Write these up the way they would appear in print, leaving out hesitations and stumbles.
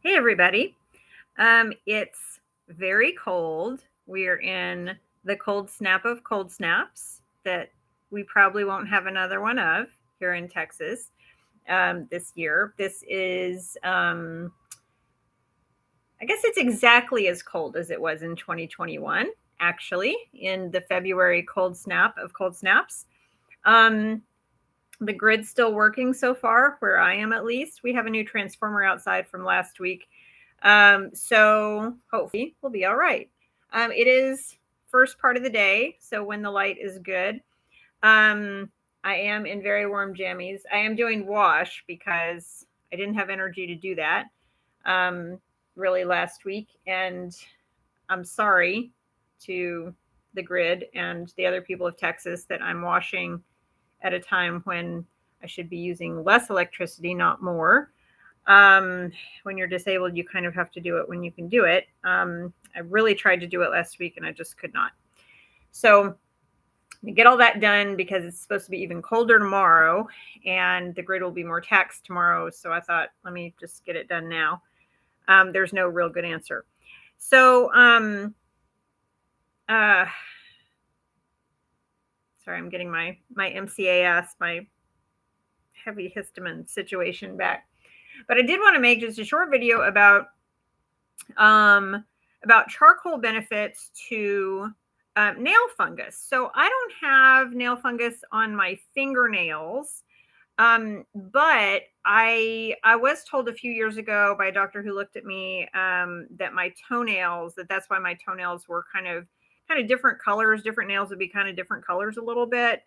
Hey, everybody. It's very cold. We're in the cold snap of cold snaps that we probably won't have another one of here in Texas this year. This is, I guess it's exactly as cold as it was in 2021, actually, in the February cold snap of cold snaps. The grid's still working so far, where I am at least. We have a new transformer outside from last week. So hopefully we'll be all right. It is first part of the day, so when the light is good. I am in very warm jammies. I am doing wash because I didn't have energy to do that really last week. And I'm sorry to the grid and the other people of Texas that I'm washing at a time when I should be using less electricity, not more. When you're disabled, you kind of have to do it when you can do it. I really tried to do it last week and I just could not. So to get all that done because it's supposed to be even colder tomorrow and the grid will be more taxed tomorrow. So I thought, let me just get it done now. There's no real good answer. So, sorry, I'm getting my MCAS, my heavy histamine situation back. But I did want to make just a short video about charcoal benefits to nail fungus. So I don't have nail fungus on my fingernails, but I was told a few years ago by a doctor who looked at me that my toenails, that's why my toenails were kind of different colors. Different nails would be kind of different colors a little bit.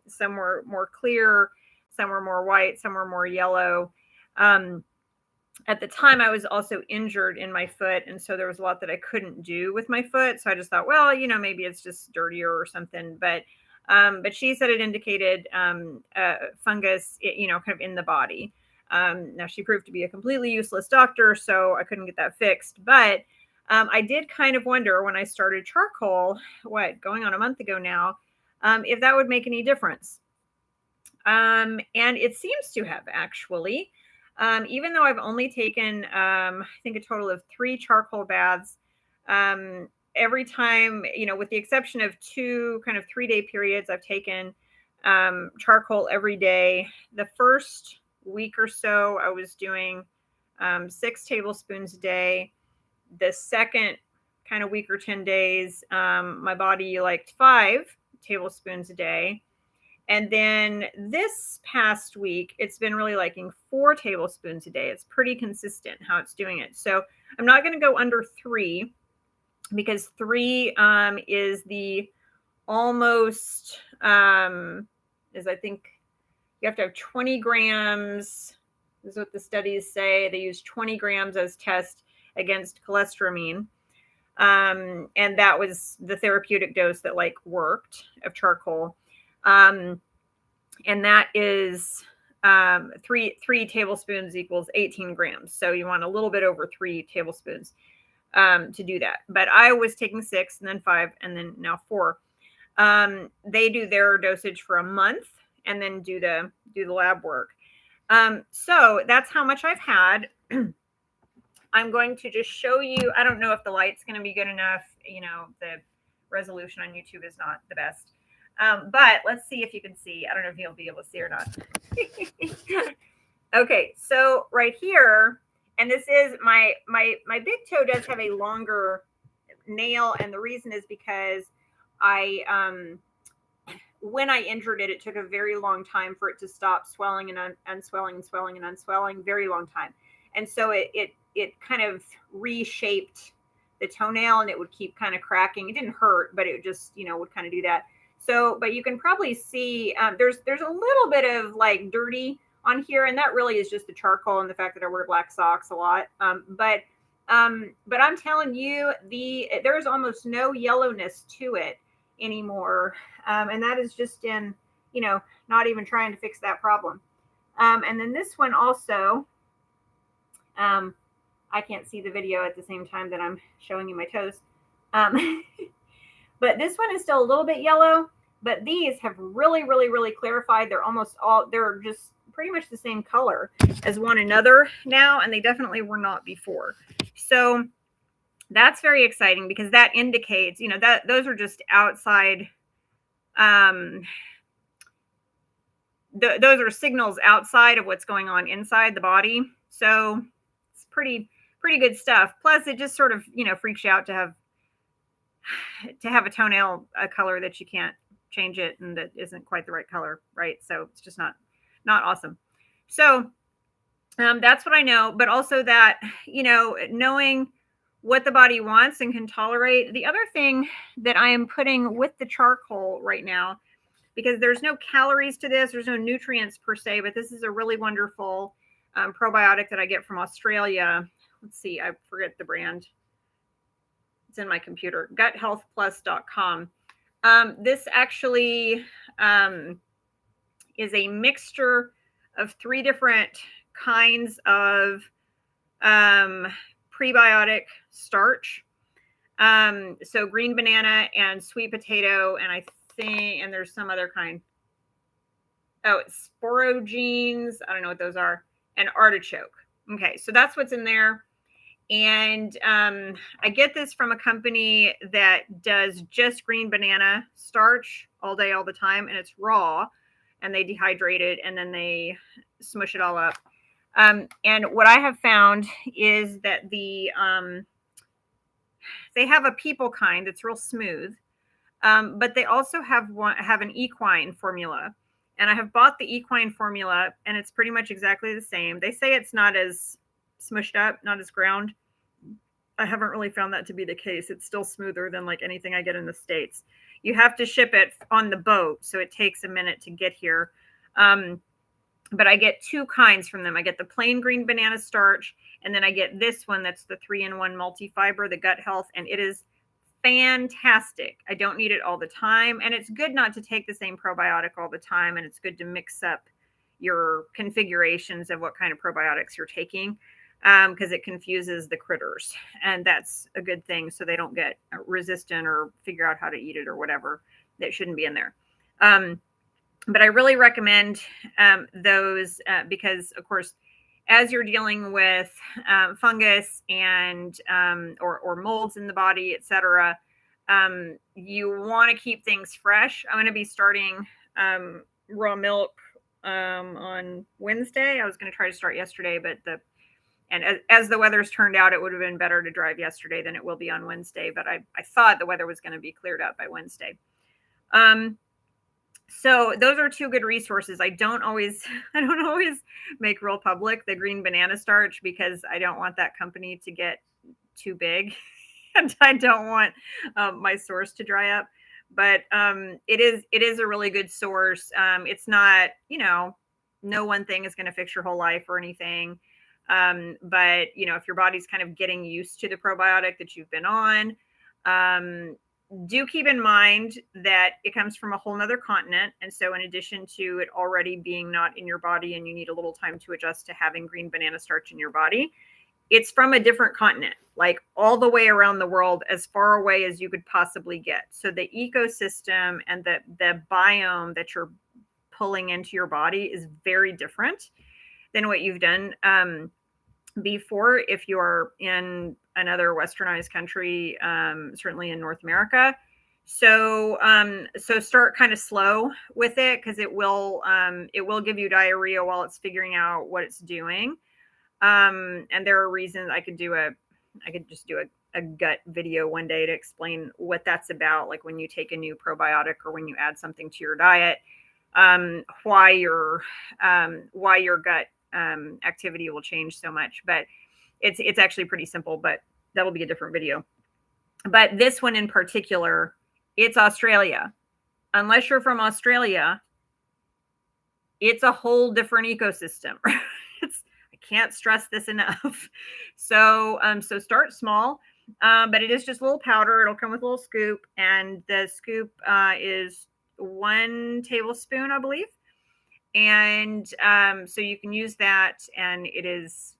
Some were more clear, some were more white, some were more yellow. At the time I was also injured in my foot. And so there was a lot that I couldn't do with my foot. So I just thought, well, maybe it's just dirtier or something. But she said it indicated fungus, kind of in the body. Now she proved to be a completely useless doctor, so I couldn't get that fixed. But I did kind of wonder when I started charcoal, going on a month ago now, if that would make any difference. And it seems to have actually. Even though I've only taken, I think, a total of 3 charcoal baths, every time, with the exception of 2 kind of 3-day periods, I've taken charcoal every day. The first week or so, I was doing 6 tablespoons a day. The second kind of week or 10 days, my body liked 5 tablespoons a day. And then this past week, it's been really liking 4 tablespoons a day. It's pretty consistent how it's doing it. So I'm not going to go under 3 because 3 is the almost, is I think you have to have 20 grams. This is what the studies say. They use 20 grams as test against cholestyramine. And that was the therapeutic dose that worked of charcoal. And that is 3 tablespoons equals 18 grams. So you want a little bit over 3 tablespoons to do that. But I was taking 6 and then 5 and then now 4. They do their dosage for a month and then do the lab work. So that's how much I've had. I'm going to just show you. I don't know if the light's going to be good enough. The resolution on YouTube is not the best. But let's see if you can see. I don't know if you'll be able to see or not. Okay, so right here, and this is my big toe does have a longer nail, and the reason is because when I injured it, it took a very long time for it to stop swelling and unswelling and swelling and unswelling, very long time. And so it kind of reshaped the toenail, and it would keep kind of cracking. It didn't hurt, but it just, would kind of do that. So, but you can probably see there's a little bit of dirty on here, and that really is just the charcoal and the fact that I wear black socks a lot. But I'm telling you, there's almost no yellowness to it anymore, and that is just in not even trying to fix that problem. And then this one also, I can't see the video at the same time that I'm showing you my toes. But this one is still a little bit yellow, but these have really, really, really clarified. They're almost all, they're just pretty much the same color as one another now, and they definitely were not before. So that's very exciting because that indicates, that those are just outside, those are signals outside of what's going on inside the body. So it's pretty good stuff. Plus, it just sort of freaks you out to have a toenail a color that you can't change it and that isn't quite the right color, right? So it's just not awesome. So that's what I know, but also that knowing what the body wants and can tolerate. The other thing that I am putting with the charcoal right now, because there's no calories to this, there's no nutrients per se, but this is a really wonderful probiotic that I get from Australia. Let's see, I forget the brand. It's in my computer, guthealthplus.com. This actually is a mixture of 3 different kinds of prebiotic starch. So green banana and sweet potato, and and there's some other kind. Oh, it's sporogenes. I don't know what those are. And artichoke. Okay, so that's what's in there. And I get this from a company that does just green banana starch all day, all the time, and it's raw, and they dehydrate it, and then they smush it all up. And what I have found is that they have a people kind that's real smooth, but they also have an equine formula. And I have bought the equine formula, and it's pretty much exactly the same. They say it's not as smushed up, not as ground. I haven't really found that to be the case. It's still smoother than like anything I get in the States. You have to ship it on the boat, so it takes a minute to get here. But I get 2 kinds from them. I get the plain green banana starch, and then I get this one that's the 3-in-1 multi-fiber, the Gut Health, and it is fantastic. I don't need it all the time, and it's good not to take the same probiotic all the time, and it's good to mix up your configurations of what kind of probiotics you're taking, because it confuses the critters, and that's a good thing, so they don't get resistant or figure out how to eat it or whatever that shouldn't be in there. But I really recommend those because, of course, as you're dealing with fungus and or molds in the body, etc., you want to keep things fresh. I'm going to be starting raw milk on Wednesday. I was going to try to start yesterday, but as the weather's turned out, it would have been better to drive yesterday than it will be on Wednesday. But I thought the weather was going to be cleared up by Wednesday. So those are 2 good resources. I don't always make real public the green banana starch because I don't want that company to get too big, and I don't want my source to dry up. But it is a really good source. It's not, no one thing is going to fix your whole life or anything. But if your body's kind of getting used to the probiotic that you've been on, do keep in mind that it comes from a whole nother continent. And so in addition to it already being not in your body and you need a little time to adjust to having green banana starch in your body, it's from a different continent, like all the way around the world, as far away as you could possibly get. So the ecosystem and the biome that you're pulling into your body is very different than what you've done before if you're in another westernized country, certainly in North America. So start kind of slow with it, because it will give you diarrhea while it's figuring out what it's doing. And there are reasons. I could just do a gut video one day to explain what that's about, like when you take a new probiotic or when you add something to your diet, why your gut activity will change so much. But it's actually pretty simple, but that'll be a different video. But this one in particular, it's Australia. Unless you're from Australia, it's a whole different ecosystem. I can't stress this enough. So start small, but it is just a little powder. It'll come with a little scoop, and the scoop is 1 tablespoon, I believe. And so you can use that, and it is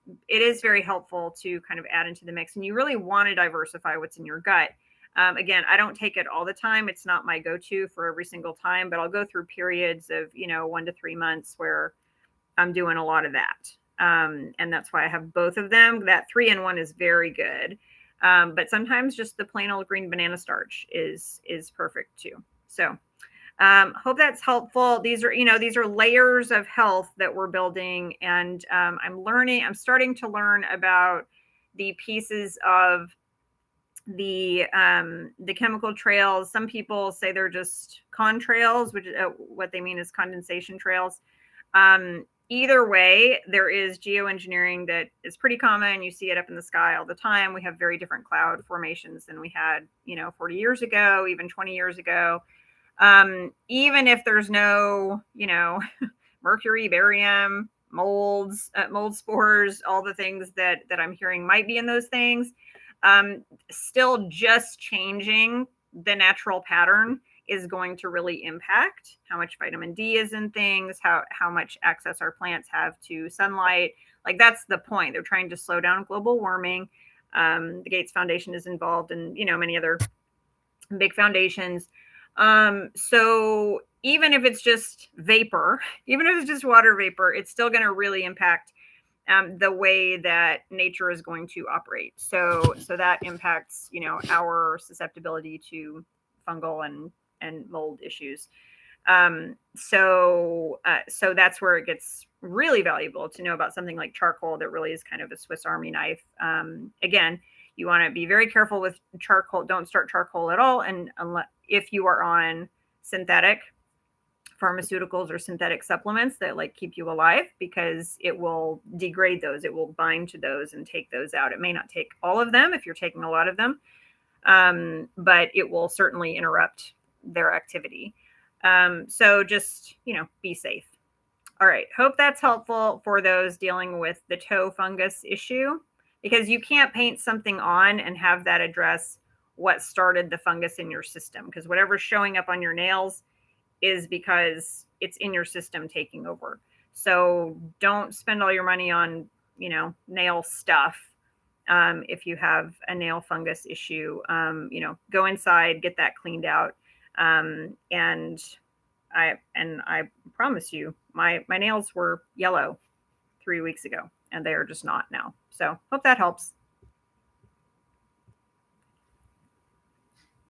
very helpful to kind of add into the mix. And you really want to diversify what's in your gut. Again, I don't take it all the time. It's not my go-to for every single time, but I'll go through periods of 1 to 3 months where I'm doing a lot of that. And that's why I have both of them. That 3-in-1 is very good. But sometimes just the plain old green banana starch is perfect too. So hope that's helpful. These are, these are layers of health that we're building, and I'm starting to learn about the pieces of the chemical trails. Some people say they're just contrails, which what they mean is condensation trails. Either way, there is geoengineering that is pretty common. You see it up in the sky all the time. We have very different cloud formations than we had, 40 years ago, even 20 years ago. Even if there's no, mercury, barium, molds, mold spores, all the things that I'm hearing might be in those things, still just changing the natural pattern is going to really impact how much vitamin D is in things, how much access our plants have to sunlight. Like, that's the point. They're trying to slow down global warming. The Gates Foundation is involved, and many other big foundations. So even if it's just vapor, even if it's just water vapor, it's still going to really impact the way that nature is going to operate. So that impacts, our susceptibility to fungal and mold issues. So that's where it gets really valuable to know about something like charcoal that really is kind of a Swiss Army knife. Again, you want to be very careful with charcoal. Don't start charcoal at all, and if you are on synthetic pharmaceuticals or synthetic supplements that like keep you alive, because it will degrade those. It will bind to those and take those out. It may not take all of them if you're taking a lot of them, but it will certainly interrupt their activity. So just, be safe. All right. Hope that's helpful for those dealing with the toe fungus issue, because you can't paint something on and have that address what started the fungus in your system, because whatever's showing up on your nails is because it's in your system taking over. So don't spend all your money on, nail stuff. If you have a nail fungus issue, go inside, get that cleaned out. And I promise you, my nails were yellow 3 weeks ago, and they are just not now. So hope that helps.